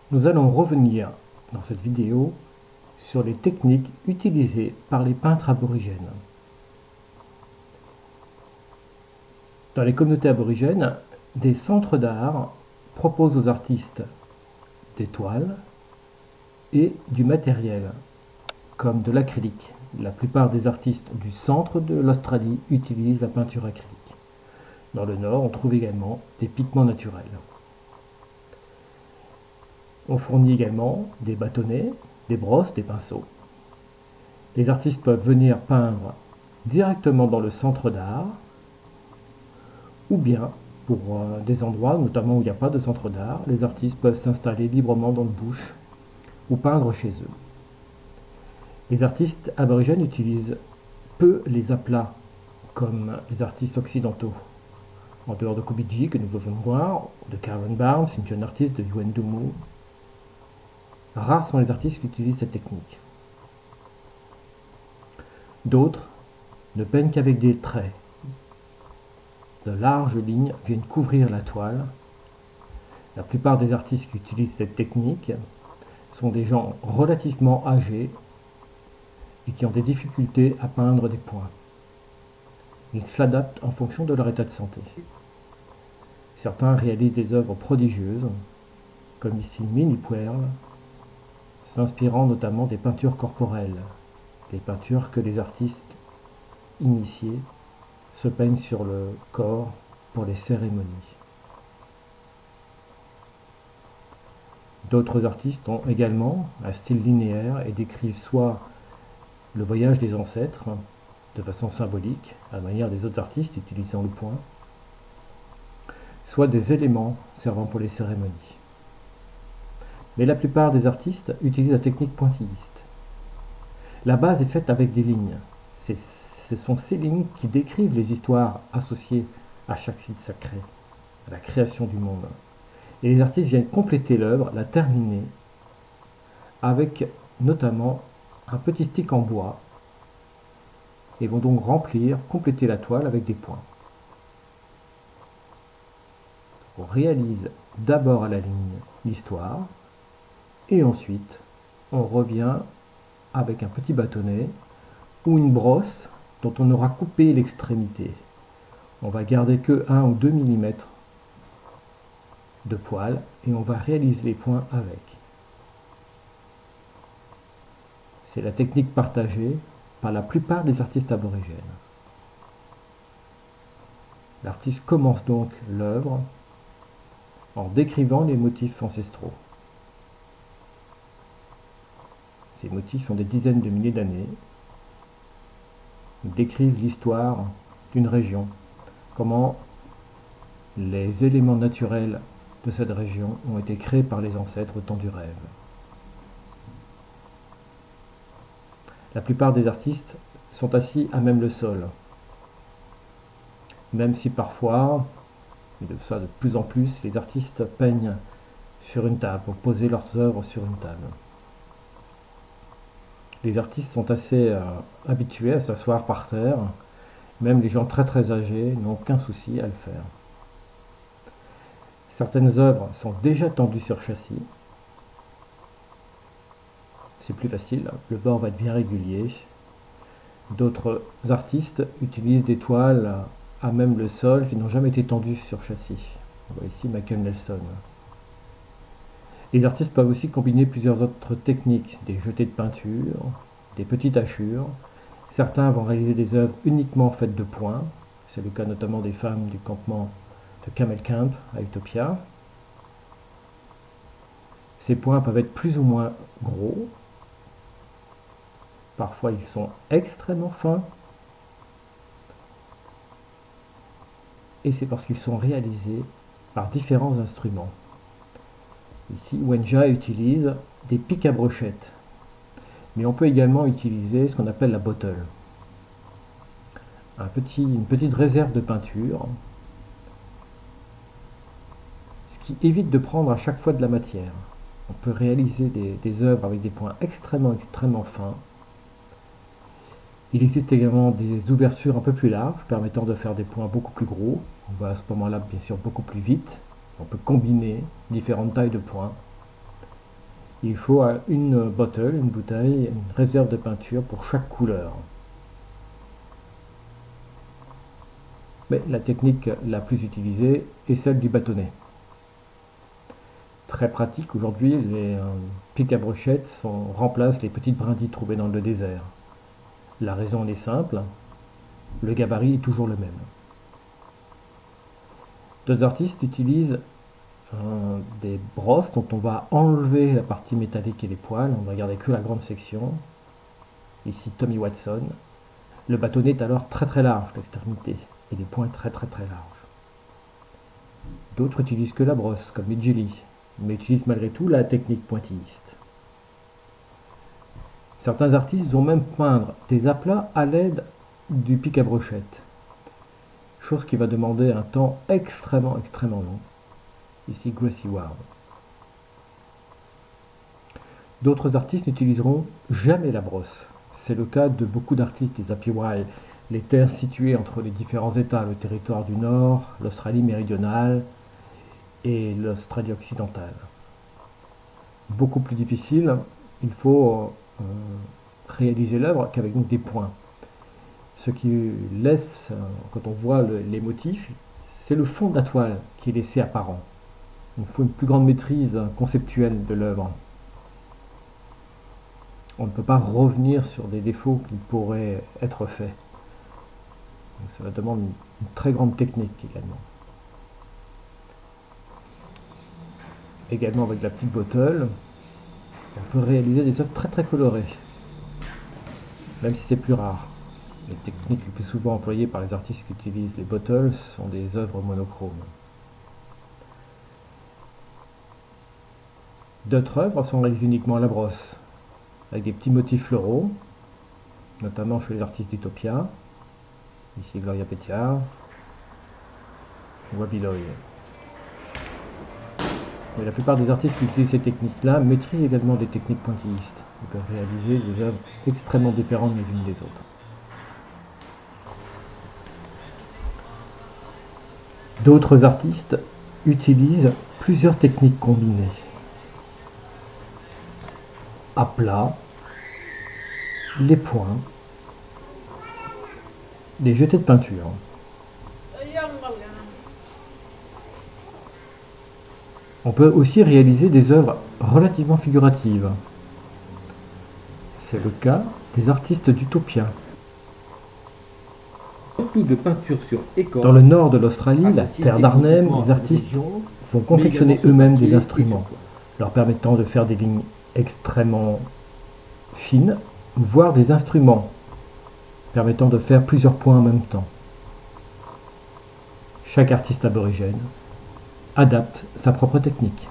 Nous allons revenir dans cette vidéo sur les techniques utilisées par les peintres aborigènes. Dans les communautés aborigènes, des centres d'art proposent aux artistes des toiles et du matériel, comme de l'acrylique. La plupart des artistes du centre de l'Australie utilisent la peinture acrylique. Dans le nord, on trouve également des pigments naturels. On fournit également des bâtonnets, des brosses, des pinceaux. Les artistes peuvent venir peindre directement dans le centre d'art, ou bien pour des endroits, notamment où il n'y a pas de centre d'art, les artistes peuvent s'installer librement dans le bush ou peindre chez eux. Les artistes aborigènes utilisent peu les aplats comme les artistes occidentaux. En dehors de Kubiji, que nous venons de voir, de Karen Barnes, une jeune artiste de Yuendumu, rares sont les artistes qui utilisent cette technique. D'autres ne peignent qu'avec des traits. De larges lignes viennent couvrir la toile. La plupart des artistes qui utilisent cette technique sont des gens relativement âgés et qui ont des difficultés à peindre des points. Ils s'adaptent en fonction de leur état de santé. Certains réalisent des œuvres prodigieuses, comme ici Minnie Pearl, s'inspirant notamment des peintures corporelles, les peintures que les artistes initiés se peignent sur le corps pour les cérémonies. D'autres artistes ont également un style linéaire et décrivent soit le voyage des ancêtres de façon symbolique, à la manière des autres artistes utilisant le point, soit des éléments servant pour les cérémonies. Mais la plupart des artistes utilisent la technique pointilliste. La base est faite avec des lignes. Ce sont ces lignes qui décrivent les histoires associées à chaque site sacré, à la création du monde. Et les artistes viennent compléter l'œuvre, la terminer, avec notamment un petit stick en bois, et vont donc compléter la toile avec des points. On réalise d'abord à la ligne l'histoire, et ensuite on revient avec un petit bâtonnet ou une brosse dont on aura coupé l'extrémité. On va garder que 1 ou 2 mm de poil et on va réaliser les points avec. C'est la technique partagée par la plupart des artistes aborigènes. L'artiste commence donc l'œuvre en décrivant les motifs ancestraux. Ces motifs ont des dizaines de milliers d'années. Ils décrivent l'histoire d'une région, comment les éléments naturels de cette région ont été créés par les ancêtres au temps du rêve. La plupart des artistes sont assis à même le sol, même si parfois, et de ça de plus en plus, les artistes peignent sur une table, pour poser leurs œuvres sur une table. Les artistes sont assez habitués à s'asseoir par terre, même les gens très très âgés n'ont aucun souci à le faire. Certaines œuvres sont déjà tendues sur châssis. C'est plus facile, le bord va être bien régulier. D'autres artistes utilisent des toiles à même le sol qui n'ont jamais été tendues sur châssis. On voit ici Michael Nelson. Les artistes peuvent aussi combiner plusieurs autres techniques, des jetés de peinture, des petites hachures. Certains vont réaliser des œuvres uniquement faites de points. C'est le cas notamment des femmes du campement de Camel Camp à Utopia. Ces points peuvent être plus ou moins gros. Parfois ils sont extrêmement fins. Et c'est parce qu'ils sont réalisés par différents instruments. Ici, Wenja utilise des pics à brochettes. Mais on peut également utiliser ce qu'on appelle la bottle. Une petite réserve de peinture, ce qui évite de prendre à chaque fois de la matière. On peut réaliser des œuvres avec des points extrêmement fins. Il existe également des ouvertures un peu plus larges, permettant de faire des points beaucoup plus gros. On va à ce moment-là bien sûr beaucoup plus vite. On peut combiner différentes tailles de points Il faut une bouteille, une réserve de peinture pour chaque couleur. Mais la technique la plus utilisée est celle du bâtonnet. Très pratique, aujourd'hui, les pics à brochettes remplacent les petites brindilles trouvées dans le désert. La raison en est simple, le gabarit est toujours le même. D'autres artistes utilisent des brosses dont on va enlever la partie métallique et les poils, on va garder que la grande section. Ici Tommy Watson. Le bâtonnet est alors très très large, l'extrémité, et les points très très très larges. D'autres utilisent que la brosse, comme Midgely, mais utilisent malgré tout la technique pointilliste. Certains artistes vont même peindre des aplats à l'aide du pic à brochette, chose qui va demander un temps extrêmement long. Ici Gracie Ward. D'autres artistes n'utiliseront jamais la brosse. C'est le cas de beaucoup d'artistes des Apiwai, les terres situées entre les différents États, le territoire du Nord, l'Australie méridionale et l'Australie occidentale. Beaucoup plus difficile, il faut réaliser l'œuvre qu'avec des points. Ce qui laisse, quand on voit les motifs, c'est le fond de la toile qui est laissé apparent. Il faut une plus grande maîtrise conceptuelle de l'œuvre. On ne peut pas revenir sur des défauts qui pourraient être faits. Donc cela demande une très grande technique également. Également avec la petite bottle, on peut réaliser des œuvres très très colorées, même si c'est plus rare. Les techniques les plus souvent employées par les artistes qui utilisent les bottles sont des œuvres monochromes. D'autres œuvres sont réalisées uniquement à la brosse, avec des petits motifs floraux, notamment chez les artistes d'Utopia, ici Gloria Petiar, ou Abiloy. Mais la plupart des artistes qui utilisent ces techniques-là maîtrisent également des techniques pointillistes. Ils peuvent réaliser des œuvres extrêmement différentes les unes des autres. D'autres artistes utilisent plusieurs techniques combinées. À plat, les points, les jetés de peinture. On peut aussi réaliser des œuvres relativement figuratives. C'est le cas des artistes d'Utopia. Surtout de peinture sur écorce. Dans le nord de l'Australie, la terre d'Arnhem, les artistes vont confectionner eux-mêmes des instruments, leur permettant de faire des lignes extrêmement fines, voire des instruments permettant de faire plusieurs points en même temps. Chaque artiste aborigène adapte sa propre technique.